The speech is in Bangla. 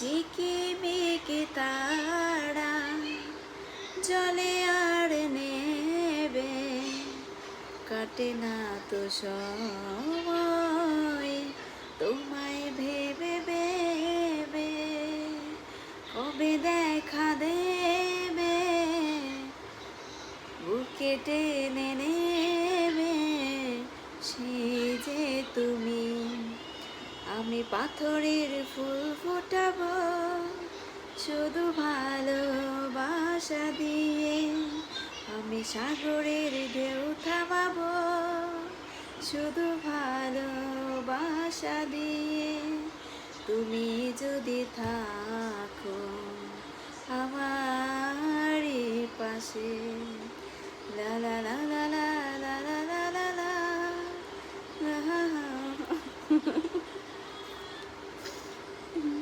ঝিকিমিকি তারা জলে আর নেবে, কাটে না তো সময় তোমায় ভেবে ভেবে। কবে দেখা দেবে বুকে টেনে নেবে, সেই যে তুমি। আমি পাথরের ফুল ফোটাবো শুধু ভালোবাসা দিয়ে, আমি সাগরের ঢেউ থামাবো শুধু ভালোবাসা দিয়ে। তুমি যদি থাকো আমারই পাশে, লা লা লা লা লা।